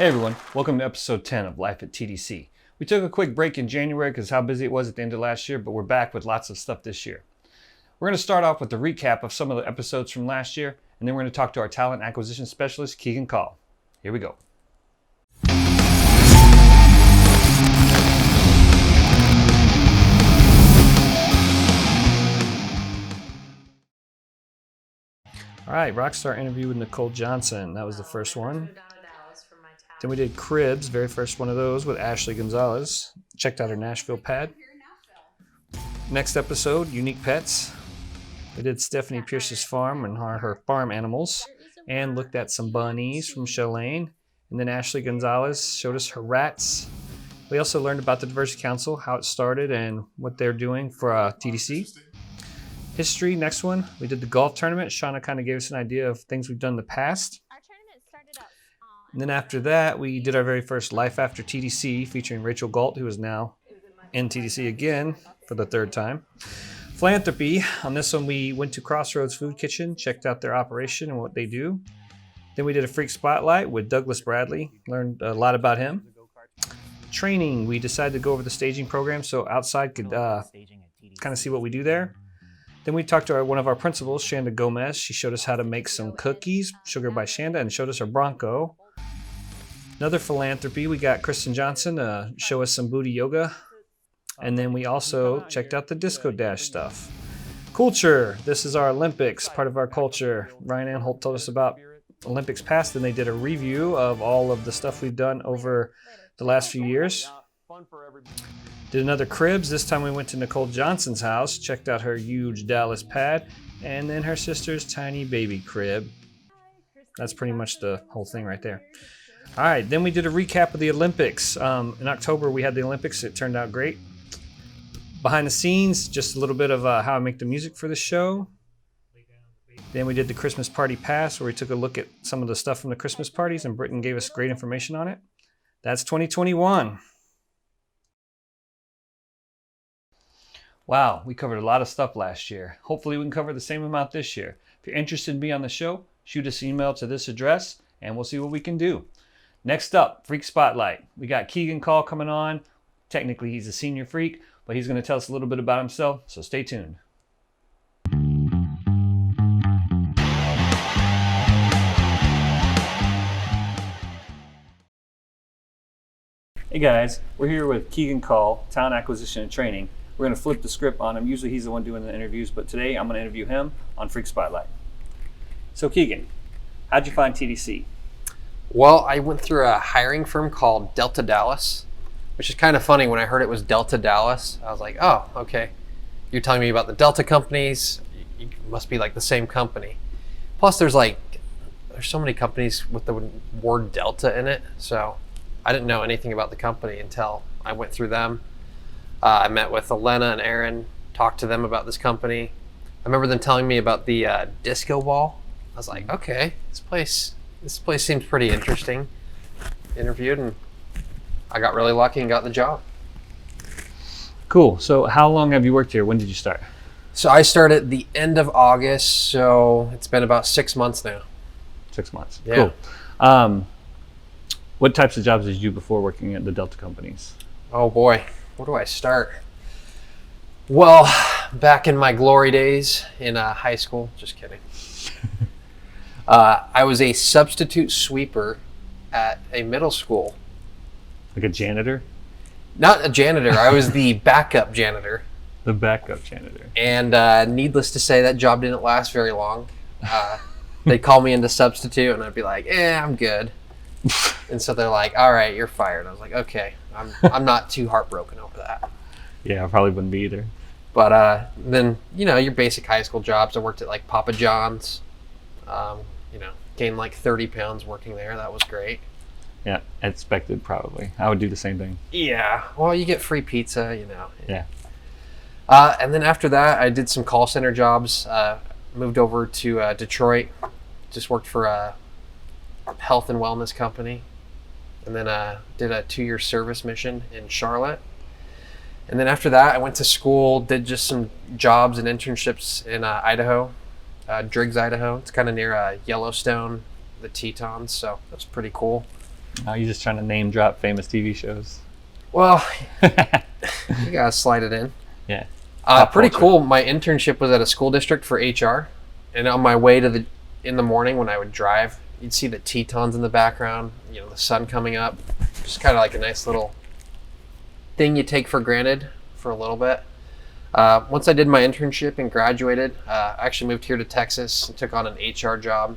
Hey everyone, welcome to episode 10 of Life at TDC. We took a quick break in January because how busy it was at the end of last year, but we're back with lots of stuff this year. We're going to start off with a recap of some of the episodes from last year, and then we're going to talk to our talent acquisition specialist, Keegan Call. Here we go. All right, Rockstar interview with Nicole Johnson. That was the first one. Then we did Cribs, very first one of those, with Ashley Gonzalez. Checked out her Nashville pad. Next episode, Unique Pets. We did Stephanie Pierce's farm and her farm animals, and looked at some bunnies from Chalane. And then Ashley Gonzalez showed us her rats. We also learned about the Diversity Council, how it started, and what they're doing for TDC. History, next one. We did the golf tournament. Shauna kind of gave us an idea of things we've done in the past. And then after that, we did our very first Life After TDC featuring Rachel Galt, who is now in TDC again for the third time. Philanthropy. On this one, we went to Crossroads Food Kitchen, checked out their operation and what they do. Then we did a Freak Spotlight with Douglas Bradley, learned a lot about him. Training, we decided to go over the staging program so outside could kind of see what we do there. Then we talked to one of our principals, Shanda Gomez. She showed us how to make some cookies, Sugar by Shanda, and showed us her Bronco. Another philanthropy, we got Kristen Johnson to show us some booty yoga. And then we also checked out the Disco Dash stuff. Culture, this is our Olympics, part of our culture. Ryan Anholt told us about Olympics past, and they did a review of all of the stuff we've done over the last few years. Did another Cribs. This time we went to Nicole Johnson's house, checked out her huge Dallas pad, and then her sister's tiny baby crib. That's pretty much the whole thing right there. All right, then we did a recap of the Olympics. In October, we had the Olympics. It turned out great. Behind the scenes, just a little bit of how I make the music for the show. Then we did the Christmas Party Pass, where we took a look at some of the stuff from the Christmas parties, and Britton gave us great information on it. That's 2021. Wow, we covered a lot of stuff last year. Hopefully we can cover the same amount this year. If you're interested in being on the show, shoot us an email to this address, and we'll see what we can do. Next up, Freak Spotlight. We got Keegan Call coming on. Technically, he's a senior freak, but he's going to tell us a little bit about himself, so stay tuned. Hey guys, we're here with Keegan Call, Talent Acquisition and Training. We're going to flip the script on him. Usually he's the one doing the interviews, but today I'm going to interview him on Freak Spotlight. So Keegan, how'd you find TDC? Well, I went through a hiring firm called Delta Dallas, which is kind of funny. When I heard it was Delta Dallas, I was like, oh, okay. You're telling me about the Delta companies. You must be like the same company. Plus, there's so many companies with the word Delta in it. So I didn't know anything about the company until I went through them. I met with Elena and Aaron, talked to them about this company. I remember them telling me about the disco ball. I was like, okay, this place seems pretty interesting. Interviewed, and I got really lucky and got the job. Cool. So how long have you worked here? When did you start? So I started the end of August, so it's been about 6 months now. 6 months. Yeah. Cool. What types of jobs did you do before working at the Delta companies? Oh boy, where do I start? Well, back in my glory days in high school, just kidding. I was a substitute sweeper at a middle school. Like a janitor? Not a janitor. I was the backup janitor. The backup janitor. And needless to say, that job didn't last very long. They'd call me in to substitute, and I'd be like, I'm good. And so they're like, all right, you're fired. I was like, okay, I'm not too heartbroken over that. Yeah, I probably wouldn't be either. But then, your basic high school jobs. I worked at like Papa John's. Gained like 30 pounds working there. That was great. Yeah, expected probably. I would do the same thing. Yeah, well, you get free pizza, Yeah. And then after that, I did some call center jobs. Moved over to Detroit. Just worked for a health and wellness company. And then did a 2-year service mission in Charlotte. And then after that, I went to school, did just some jobs and internships in Idaho. Driggs, Idaho. It's kind of near Yellowstone, the Tetons, so that's pretty cool. Now you're just trying to name drop famous TV shows. Well, you gotta slide it in. Yeah. Pretty culture. cool. My internship was at a school district for HR, and on my way in the morning when I would drive, you'd see the Tetons in the background. You know, the sun coming up. Just kind of like a nice little thing you take for granted for a little bit. Once I did my internship and graduated, I actually moved here to Texas and took on an HR job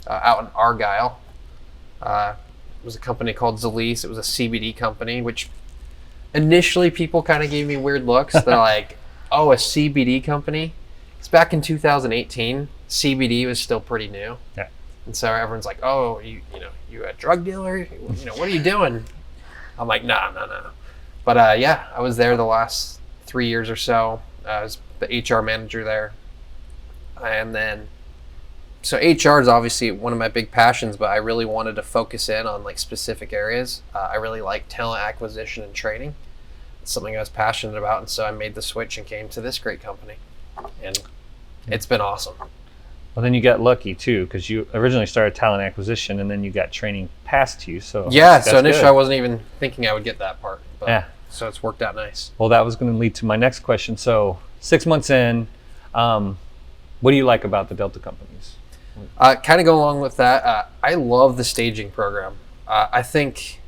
out in Argyle. It was a company called Zalise. It was a CBD company, which initially people kind of gave me weird looks. They're like, oh, a CBD company? It's back in 2018. CBD was still pretty new. Yeah. And so everyone's like, oh, you a drug dealer? You know, what are you doing? I'm like, no. But yeah, I was there the last 3 years or so. I was the HR manager there. And then, so HR is obviously one of my big passions, but I really wanted to focus in on like specific areas. I really like talent acquisition and training. It's something I was passionate about. And so I made the switch and came to this great company. And it's been awesome. Well, then you got lucky too, because you originally started talent acquisition, and then you got training passed you. So yeah, that's so initially good. I wasn't even thinking I would get that part. But, Yeah. So it's worked out nice. Well, that was going to lead to my next question. So 6 months in, what do you like about the Delta companies? Kind of go along with that. I love the staging program. I think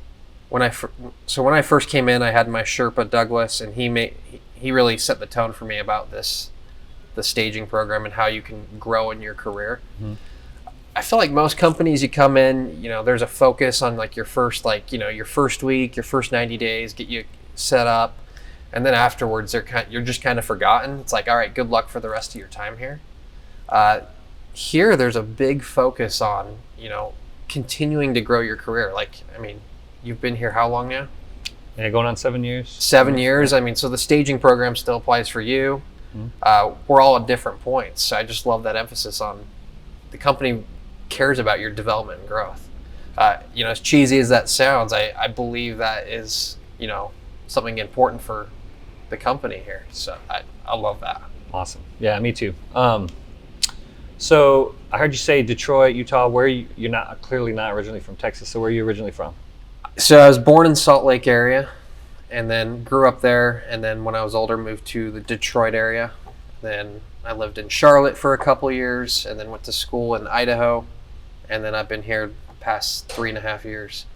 when I first came in, I had my Sherpa Douglas, and he really set the tone for me about the staging program and how you can grow in your career. Mm-hmm. I feel like most companies you come in, you know, there's a focus on like your first week, your first 90 days, get you set up, and then afterwards you're just kind of forgotten. It's like, all right, good luck for the rest of your time here. Here there's a big focus on, you know, continuing to grow your career. Like, I mean, you've been here how long now? Yeah, going on 7 years. 7 years. I mean, so the staging program still applies for you. We're all at different points. So I just love that emphasis on the company cares about your development and growth. You know, as cheesy as that sounds, I believe that is, you know, something important for the company here. So I love that. Awesome. Yeah, me too. So I heard you say Detroit, Utah. Where you're not clearly not originally from Texas. So where are you originally from? So I was born in Salt Lake area, and then grew up there. And then when I was older, moved to the Detroit area. Then I lived in Charlotte for a couple of years, and then went to school in Idaho. And then I've been here the past 3.5 years.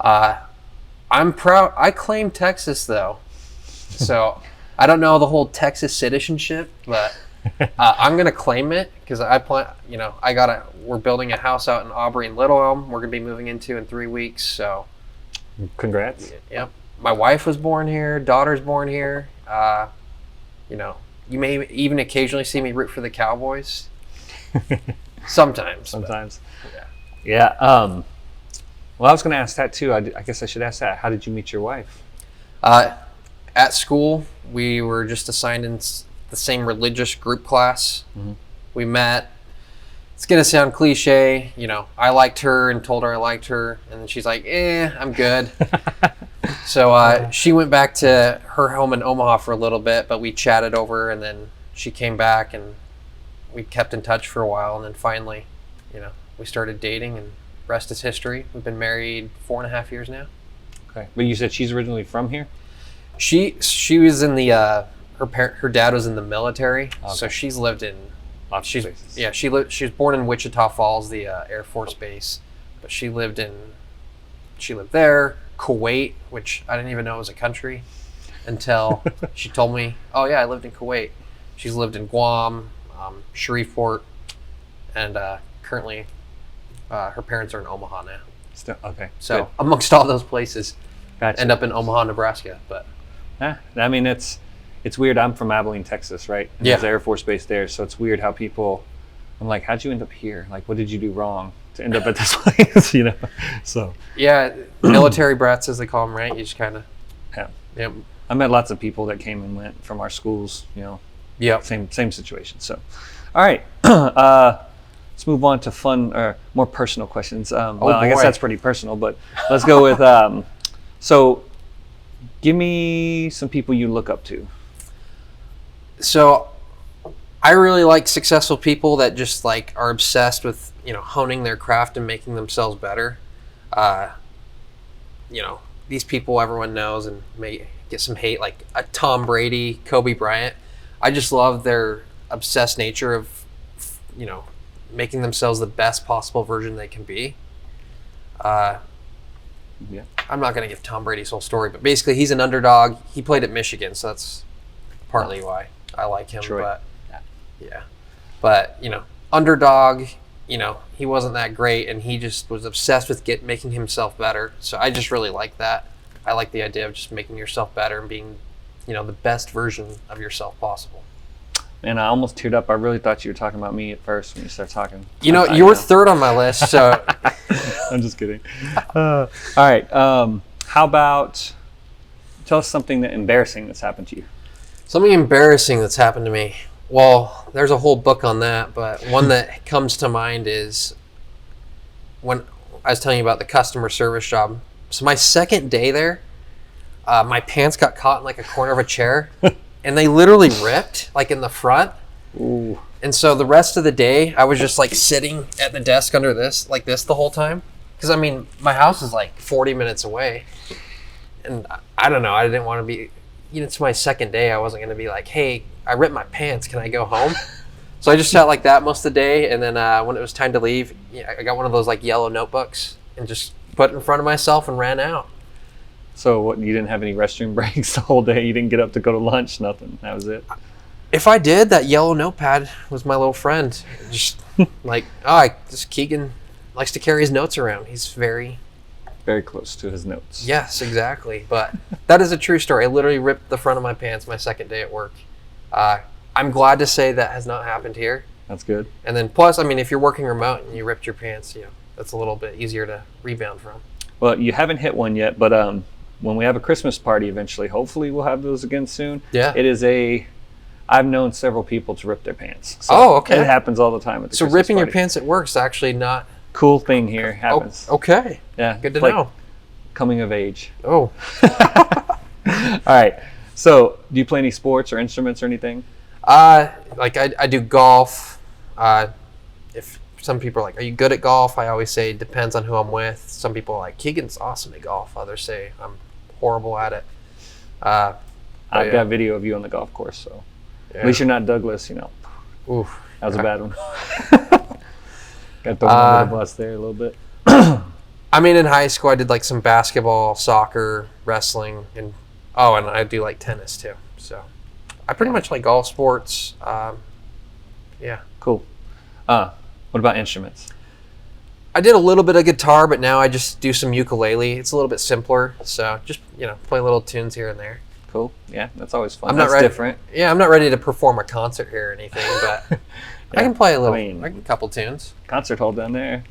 I'm proud. I claim Texas though, so I don't know the whole Texas citizenship, but I'm gonna claim it because I plan. You know, we're building a house out in Aubrey and Little Elm. We're gonna be moving into in 3 weeks. So, congrats. Yep. My wife was born here. Daughter's born here. You know, you may even occasionally see me root for the Cowboys. Sometimes. Sometimes. But, yeah. Well, I was going to ask that too. I guess I should ask that. How did you meet your wife? At school, we were just assigned in the same religious group class. Mm-hmm. We met. It's going to sound cliche. You know, I liked her and told her I liked her. And then she's like, I'm good. So she went back to her home in Omaha for a little bit, but we chatted over, and then she came back, and we kept in touch for a while. And then finally, you know, we started dating, and rest is history. We've been married 4.5 years now. Okay, but you said she's originally from here. She was in the her dad was in the military, okay. So she's lived in lots of places. Yeah, she was born in Wichita Falls, the Air Force Base, but she lived there, Kuwait, which I didn't even know was a country until she told me, oh yeah, I lived in Kuwait. She's lived in Guam, Shreveport, and currently her parents are in Omaha now. Still, okay. So good. Amongst all those places, gotcha. End up in Omaha, Nebraska. But I mean, it's weird. I'm from Abilene, Texas, right? And there's Air Force Base there, so it's weird how people. I'm like, how'd you end up here? Like, what did you do wrong to end up at this place? You know, so. Yeah, military brats, as they call them, right? You just kind of. Yeah. I met lots of people that came and went from our schools. You know. Yeah. Same situation. So, all right. Let's move on to fun or more personal questions. I guess that's pretty personal, but let's go with. So, give me some people you look up to. So, I really like successful people that just like are obsessed with, you know, honing their craft and making themselves better. these people everyone knows and may get some hate, like a Tom Brady, Kobe Bryant. I just love their obsessed nature of, making themselves the best possible version they can be. I'm not going to give Tom Brady's whole story, but basically he's an underdog. He played at Michigan, so that's partly why I like him. Troy. But but underdog. He wasn't that great, and he just was obsessed with making himself better. So I just really like that. I like the idea of just making yourself better and being, the best version of yourself possible. Man, I almost teared up. I really thought you were talking about me at first when you started talking. You were third on my list, so. I'm just kidding. All right. How about tell us something embarrassing that's happened to you? Something embarrassing that's happened to me. Well, there's a whole book on that, but one that comes to mind is when I was telling you about the customer service job. So my second day there, my pants got caught in like a corner of a chair, and they literally ripped like in the front. Ooh. And so the rest of the day, I was just like sitting at the desk under this, like this the whole time. Because I mean, my house is like 40 minutes away, and I don't know. I didn't want to be. It's my second day. I wasn't going to be like, hey, I ripped my pants. Can I go home? So I just sat like that most of the day. And then when it was time to leave, I got one of those like yellow notebooks and just put it in front of myself and ran out. So what, you didn't have any restroom breaks the whole day? You didn't get up to go to lunch? Nothing? That was it? If I did, that yellow notepad was my little friend. Just like, this Keegan likes to carry his notes around. He's very close to his notes. Yes, exactly. But that is a true story. I literally ripped the front of my pants my second day at work. I'm glad to say that has not happened here. That's good. And then plus, I mean, if you're working remote and you ripped your pants, that's a little bit easier to rebound from. Well, you haven't hit one yet, but when we have a Christmas party eventually, hopefully we'll have those again soon. Yeah. I've known several people to rip their pants. So okay. It happens all the time at the So Christmas ripping party. your pants at work is actually not... Cool thing here happens. Oh, okay. Yeah. Good to know. Coming of age. Oh. All right. So, do you play any sports or instruments or anything? Like I do golf. If some people are like, "Are you good at golf?" I always say, "Depends on who I'm with." Some people are like, "Keegan's awesome at golf." Others say, "I'm horrible at it." I've got video of you on the golf course, so at least you're not Douglas. Oof. That was a bad one. Got thrown under the bus there a little bit. I mean, in high school, I did like some basketball, soccer, wrestling, and I do like tennis too. So I pretty much like all sports. Yeah. Cool. What about instruments? I did a little bit of guitar, but now I just do some ukulele. It's a little bit simpler, so just play little tunes here and there. Cool. Yeah, that's always fun. I'm not that's ready. Different. Yeah, I'm not ready to perform a concert here or anything, but Yeah. I can play a little. I mean, a couple tunes. Concert hall down there.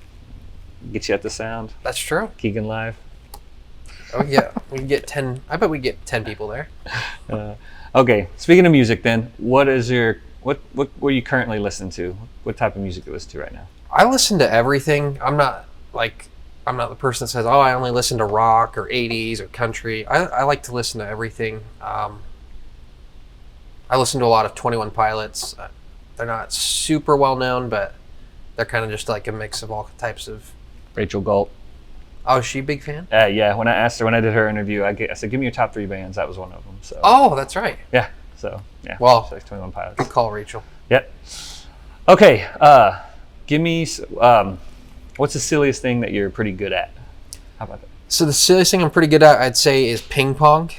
Get you at the sound. That's true. Keegan live. Oh yeah, we can get 10. I bet we get 10 people there. Okay. Speaking of music, then, what are you currently listening to? What type of music do you listen to right now? I listen to everything. I'm not the person that says, "Oh, I only listen to rock or 80s or country." I like to listen to everything. I listen to a lot of 21 Pilots. They're not super well known, but they're kind of just like a mix of all types of. Rachel Galt. Oh, is she a big fan? Yeah. When I asked her, when I did her interview, I said, "Give me your top 3 bands." That was one of them. So. Oh, that's right. Yeah. So yeah. Well, so 21 Pilots. Good call, Rachel. Yep. Okay. Give me. What's the silliest thing that you're pretty good at? How about that? So the silliest thing I'm pretty good at, I'd say, is ping pong.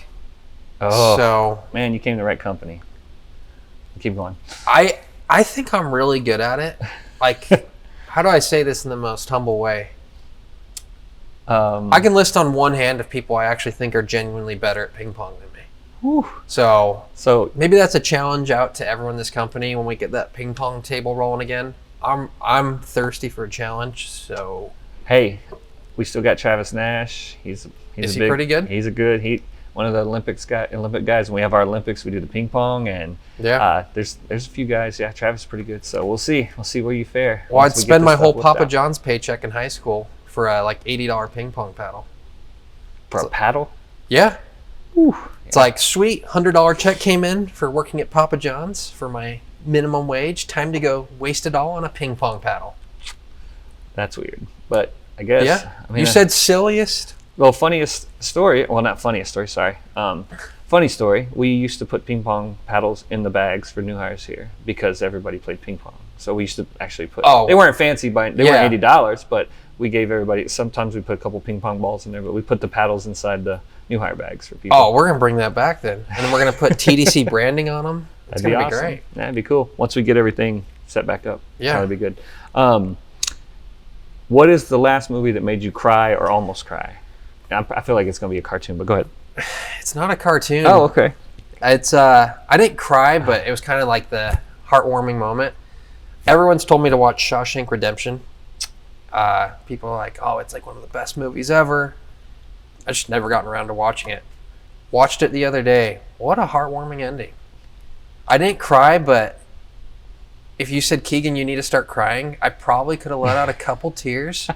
Oh. So man, you came to the right company. Keep going. I think I'm really good at it. Like, how do I say this in the most humble way? I can list on one hand of people I actually think are genuinely better at ping pong than me. Whew. So maybe that's a challenge out to everyone in this company when we get that ping pong table rolling again. I'm thirsty for a challenge. So hey, we still got Travis Nash. Is he pretty good? He's one of the Olympic guys. When we have our Olympics, we do the ping pong, and there's a few guys. Yeah, Travis is pretty good. So we'll see where you fare. Well, I'd spend my whole Papa John's paycheck in high school for a like $80 ping pong paddle. For a paddle? Yeah. Whew. It's like, sweet, $100 check came in for working at Papa John's for my minimum wage. Time to go waste it all on a ping pong paddle. That's weird, but I guess. Yeah. I mean, You said silliest? Well, funniest story. Well, not funniest story. Sorry. Funny story. We used to put ping pong paddles in the bags for new hires here because everybody played ping pong. So we used to actually put. Oh. They weren't fancy, but they Yeah. weren't $80. But we gave everybody. Sometimes we put a couple ping pong balls in there, but we put the paddles inside the new hire bags for people. Oh, we're gonna bring that back then, and then we're gonna put TDC branding on them. It's That'd gonna be be awesome. great. That'd be cool. Once we get everything set back up. Yeah. That'd be good. What is the last movie that made you cry or almost cry? I feel like it's gonna be a cartoon, but go ahead. It's not a cartoon. Oh, okay. It's I didn't cry, but it was kind of like the heartwarming moment. Everyone's told me to watch Shawshank Redemption. People are like, oh, it's like one of the best movies ever. I just never gotten around to watching it. Watched it the other day. What a heartwarming ending. I didn't cry, but if you said, Keegan, you need to start crying, I probably could have let out a couple tears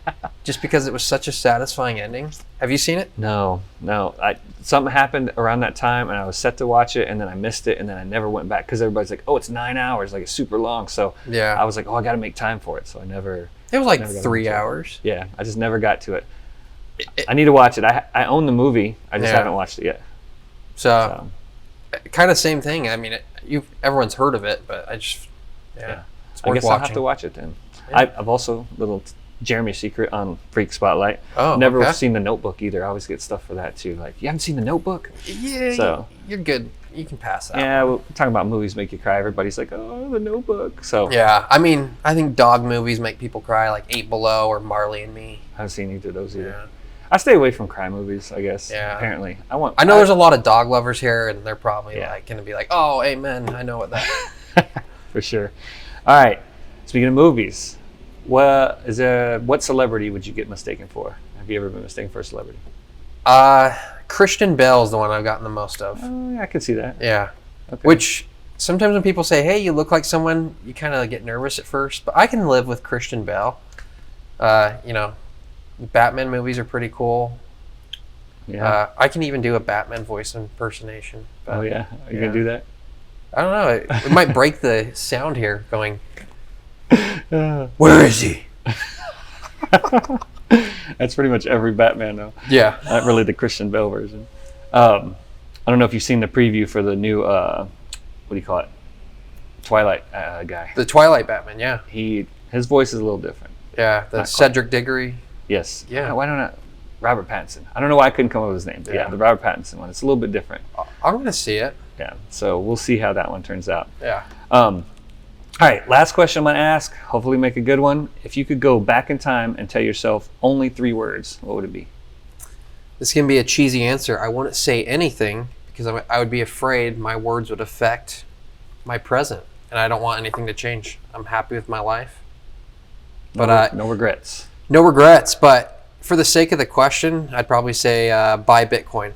just because it was such a satisfying ending. Have you seen it? No. Something happened around that time, and I was set to watch it, and then I missed it, and then I never went back because everybody's like, "Oh, it's 9 hours, like it's super long." So Yeah. I was like, "Oh, I got to make time for it." So I never. It was like Never got 3 into it. hours. Yeah, I just never got to it. I need to watch it. I own the movie. I just Yeah. haven't watched it yet. So kind of same thing. I mean, everyone's heard of it, but it's I worth guess I'll have watching. to watch it then. Yeah. I've also little Jeremy secret on Freak Spotlight. Oh, Never okay. seen The Notebook either. I always get stuff for that too. Like, you haven't seen The Notebook? Yeah, So you're good. You can pass that. yeah, we're talking about movies make you cry. Everybody's like, "Oh, The Notebook." So Yeah, I mean, I think dog movies make people cry, like Eight Below or Marley and Me. I haven't seen either of those either. Yeah. I stay away from crime movies, I guess. Yeah. Apparently, I know there's a lot of dog lovers here, and they're probably Yeah. like going to be like, "Oh, amen. I know what that." for sure. All right. Speaking of movies, what celebrity would you get mistaken for? Have you ever been mistaken for a celebrity? Christian Bale is the one I've gotten the most of. Oh, yeah, I can see that. Yeah. Okay. Which sometimes when people say, "Hey, you look like someone," you kind of get nervous at first, but I can live with Christian Bale. Batman movies are pretty cool. Yeah. I can even do a Batman voice impersonation. But Oh yeah. Are you gonna do that? I don't know. It might break the sound here. Going, Uh, where is he? That's pretty much every Batman though. Yeah. Not really the Christian Bale version. I don't know if you've seen the preview for the new what do you call it? Twilight guy. The Twilight Batman. Yeah. His voice is a little different. Yeah. The Not Cedric Diggory. Yes. Yeah. Why don't I? Robert Pattinson. I don't know why I couldn't come up with his name. But yeah, Yeah. the Robert Pattinson one. It's a little bit different. I'm gonna see it. Yeah. So we'll see how that one turns out. Yeah. All right, last question I'm going to ask. Hopefully make a good one. If you could go back in time and tell yourself only 3 words, what would it be? This can be a cheesy answer. I wouldn't say anything because I would be afraid my words would affect my present, and I don't want anything to change. I'm happy with my life. But No regrets. no regrets. But for the sake of the question, I'd probably say buy Bitcoin.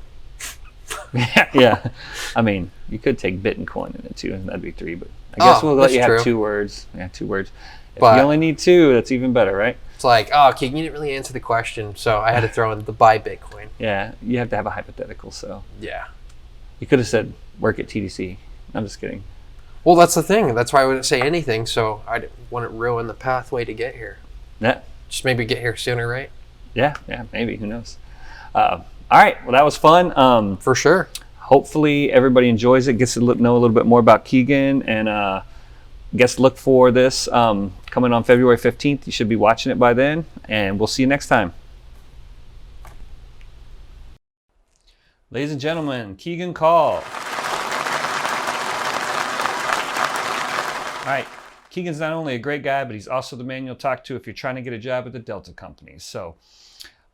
Yeah. I mean, you could take bit and coin in it too, and that'd be 3, but I guess we'll let that's you true. have 2 words. Yeah, 2 words. If But- you only need 2, that's even better, right? It's like, oh, Keegan, you didn't really answer the question, so I had to throw in the buy Bitcoin. Yeah, you have to have a hypothetical, so. Yeah. You could have said work at TDC. I'm just kidding. Well, that's the thing. That's why I wouldn't say anything, so I wouldn't ruin the pathway to get here. Yeah, Just maybe get here sooner, right? yeah, maybe. Who knows? All right, well, that was fun. For sure. Hopefully everybody enjoys it, gets to know a little bit more about Keegan, and guess look for this coming on February 15th. You should be watching it by then, and we'll see you next time. Ladies and gentlemen, Keegan Call. All right, Keegan's not only a great guy, but he's also the man you'll talk to if you're trying to get a job at the Delta companies. So,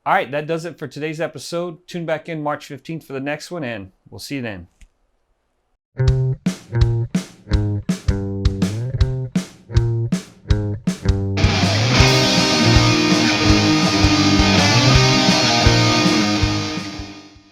all right, that does it for today's episode. Tune back in March 15th for the next one, and we'll see you then.